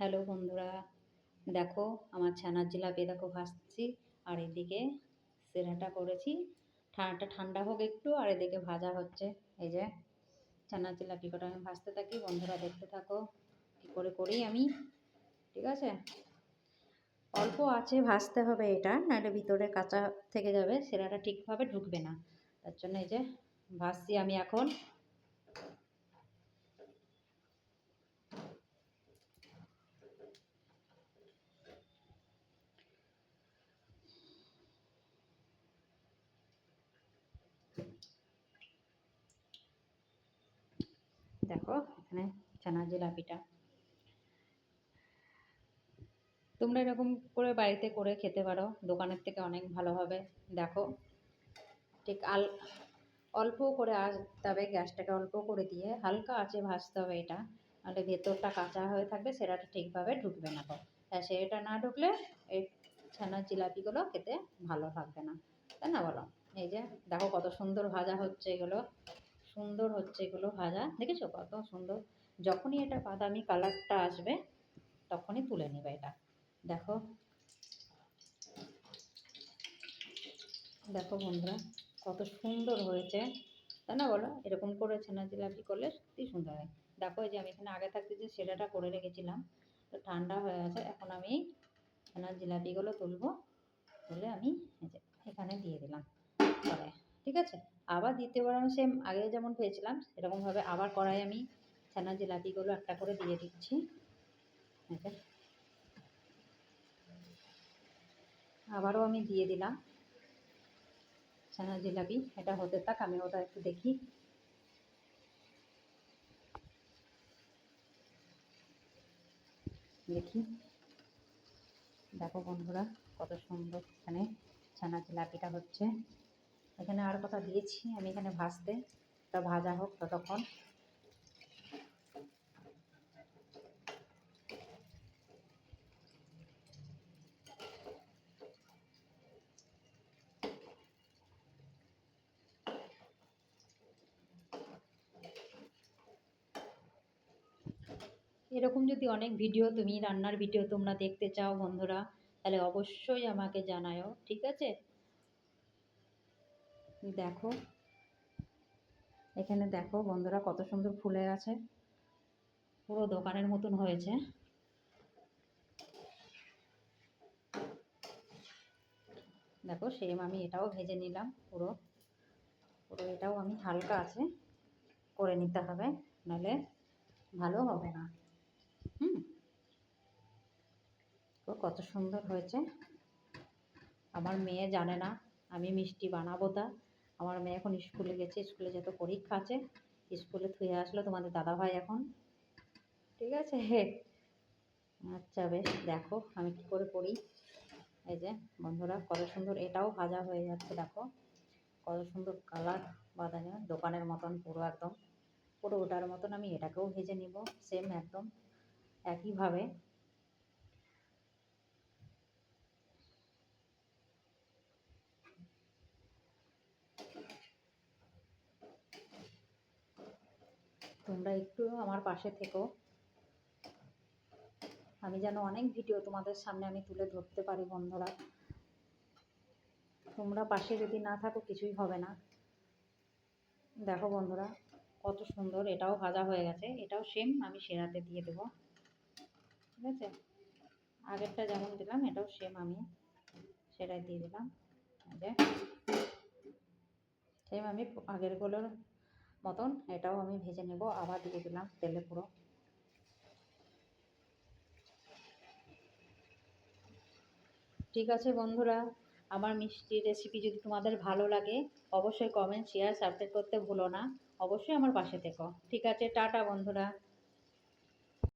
Hello বন্ধুরা, দেখো আমার ছানার জিলাপি দেখো ভাজছি। আর এদিকে সিরাটা করেছি, ঠান্ডাটা ঠান্ডা হোক একটু। আর এদিকে ভাজা হচ্ছে। এই যে ছানার জিলাপি কটা আমি ভাজতে থাকি, বন্ধুরা দেখতে থাকো কী করে করি আমি। ঠিক আছে, অল্প আছে ভাজতে হবে এটা, নাহলে ভিতরে কাঁচা থেকে যাবে, সিরাটা ঠিকভাবে ঢুকবে না। তার জন্য এই যে ভাজছি আমি এখন। দেখো এখানে ছানার জিলাপিটা, তোমরা এরকম করে বাড়িতে করে খেতে পারো, দোকানের থেকে অনেক ভালো হবে। দেখো ঠিক অল্প করে আসতে হবে, গ্যাসটাকে অল্প করে দিয়ে হালকা আঁচে ভাজতে হবে এটা, নাহলে ভেতরটা কাঁচা হয়ে থাকবে, সেটাটা ঠিকভাবে ঢুকবে না। তো সেটা না ঢুকলে এই ছানার জিলাপিগুলো খেতে ভালো থাকবে না, তাই না বলো? এই যে দেখো কত সুন্দর ভাজা হচ্ছে, এগুলো সুন্দর হচ্ছে, এগুলো ভাজা দেখেছো কত সুন্দর। যখনই এটা বাদামি কালারটা আসবে তখনই তুলে নেবে এটা। দেখো দেখো বন্ধুরা কত সুন্দর হয়েছে, তাই না বলো? এরকম করে ছানা জিলাপি করলে সত্যি সুন্দর হয়। দেখো এই যে আমি এখানে আগে থাকতে যে সেরাটা করে রেখেছিলাম, তো ঠান্ডা হয়ে গেছে। এখন আমি ছানার জিলাপিগুলো তুলবো, তুলে আমি এই যে এখানে দিয়ে দিলাম কড়াই। ঠিক আছে, আবার দ্বিতীয়বার আমি সেম আগে যেমন ভেজেছিলাম সেরকমভাবে আবার কড়াই আমি ছানার জিলাপিগুলো একটা করে দিয়ে দিচ্ছি। আবারও আমি দিয়ে দিলাম ছানার জিলাপি। এটা হতে থাক, আমি ওটা একটু দেখি। দেখি দেখো বন্ধুরা কত সুন্দর এখানে ছানা জিলাপিটা হচ্ছে। এখানে আর কথা দিয়েছি আমি এখানে ভাজতে, এটা ভাজা হোক ততক্ষণ। এরকম যদি অনেক ভিডিও, তুমি রান্নার ভিডিও তোমরা দেখতে চাও বন্ধুরা, তাহলে অবশ্যই আমাকে জানাও, ঠিক আছে? দেখো এখানে দেখো বন্ধুরা কত সুন্দর ফুলে আছে, পুরো দোকানের মতন হয়েছে। দেখো সেম আমি এটাও ভেজে নিলাম, পুরো পুরো এটাও আমি হালকা আছে করে নিতে হবে, নাহলে ভালো হবে না। হুম, তো কত সুন্দর হয়েছে। আমার মেয়ে জানে না আমি মিষ্টি বানাবো, তা আমার মেয়ে এখন স্কুলে গেছে, স্কুলে যেত পরীক্ষা আছে, স্কুলে থুয়ে আসলো তোমাদের দাদাভাই এখন। ঠিক আছে, আচ্ছা বেশ, দেখো আমি কি করে করি। এই যে বন্ধুরা কত সুন্দর এটাও ভাজা হয়ে যাচ্ছে, দেখো কত সুন্দর কালার, বাদামি দোকানের মতন পুরো একদম, পুরো ওটার মতন আমি এটাকেও ভেজে নিব সেম একদম একইভাবে। তোমরা একটু আমার পাশে থেকো, আমি যেন অনেক ভিডিও তোমাদের সামনে আমি তুলে ধরতে পারি বন্ধুরা। তোমরা পাশে যদি না থাকো কিছুই হবে না। দেখো বন্ধুরা কত সুন্দর, এটাও ভাজা হয়ে গেছে, এটাও সেম আমি সেরাতে দিয়ে দেবো। ঠিক আছে, আগেরটা যেমন দিলাম এটাও সেম আমি সেটাই দিয়ে দিলাম। যে সেম আমি আগেরগুলোর মতন এটাও আমি ভেজে নেব, আবার দিয়ে দিলাম তেলে পুরো। ঠিক আছে বন্ধুরা, আমার মিষ্টির রেসিপি যদি তোমাদের ভালো লাগে অবশ্যই কমেন্ট, শেয়ার, সাবস্ক্রাইব করতে ভুলো না। অবশ্যই আমার পাশে থেকো। ঠিক আছে, টাটা বন্ধুরা।